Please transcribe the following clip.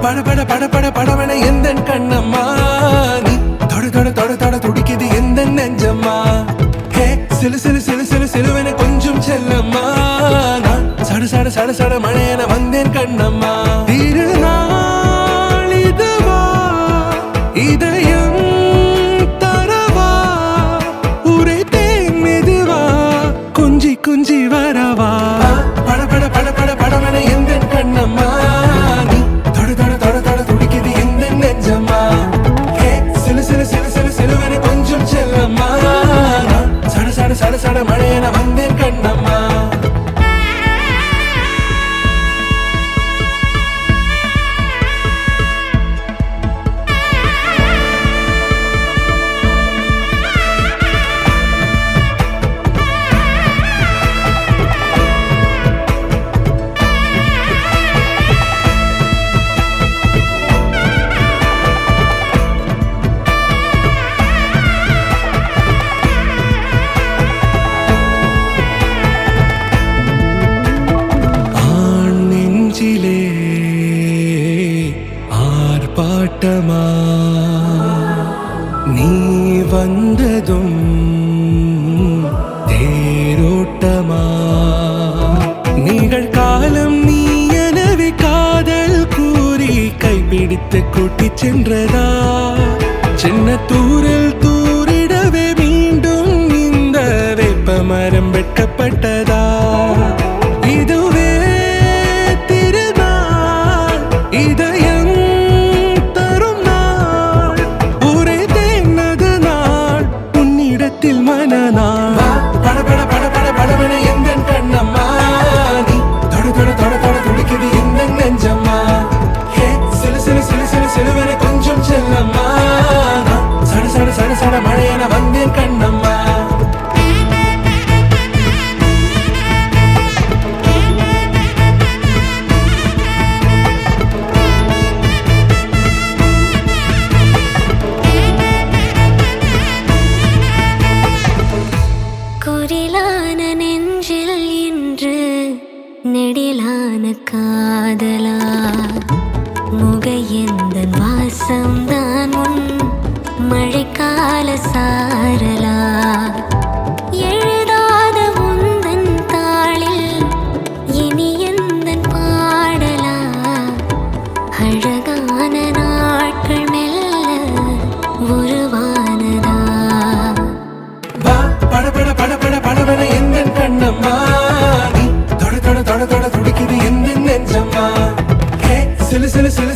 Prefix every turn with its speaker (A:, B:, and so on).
A: பட பட பட பட படவன எந்த கண்ணம்மா நீ தொட தொட தொட தொட துடிக்குது எந்த நெஞ்சம்மா ஹே சிலு சிலு சிலு சிலு சிலுவன கொஞ்சம் செல்லம்மா நான் சட சட சட சட மழையன வந்தேன் கண்ணம்மா திருநாள் இதுவா இதயம் தரவா உரைத்தேன் மெதுவா கொஞ்சி கொஞ்சி வரவா பட பட பட பட படவன எந்த கண்ணம்மா நீ தொட தொட தொட தொட துடிக்குது எந்த நெஞ்சம்மா ஹே சிலு சிலு சிலு சிலு சிலுவன கொஞ்சம் செல்லம்மா நான் சட சட சட சட மழையன வந்தேன் கண்ணம்மா ஆர்ப்பாட்டமா நீ வந்ததும் தேரோட்டமா நிகழ்காலம் நீ எனவே காதல் கூறி கைப்பிடித்து கூட்டிச் சென்றதா சின்ன தூரில் தூரிடவே மீண்டும் இந்த வேப்ப மரம் வெட்கப்பட்டதா இதுவே திருநாள் இதயம் தரும் நாள் உரைத்தேனது நாள் உன்னிடத்தில் மனநாள் பட பட பட பட படவன எந்த கண்ணம்மா நீ தொட தொட தொட தொட துடிக்குது எந்த நெஞ்சம்மா ஹே சிலு சிலு சிலு சிலு சிலுவன கொஞ்சம் செல்லம்மா நான் சட சட சட சட மழையன வந்தேன் கண்ணம்மா
B: குரிலான நெஞ்சில் இன்று நெடிலான காதலா முகையெந்தன் வாசம்தான் உன் மழைக்கால சாரலா எழுதாத உந்தன் தாளில் இனி எந்தன் பாடலா அழகான நாட்கள் மெல்ல உருவானதா
A: பட பட பட பட படவன எந்த கண்ணம்மா நீ தொட தொட தொட தொட துடிக்குது எந்த நெஞ்சம்மா ஹே சிலு சிலு சிலு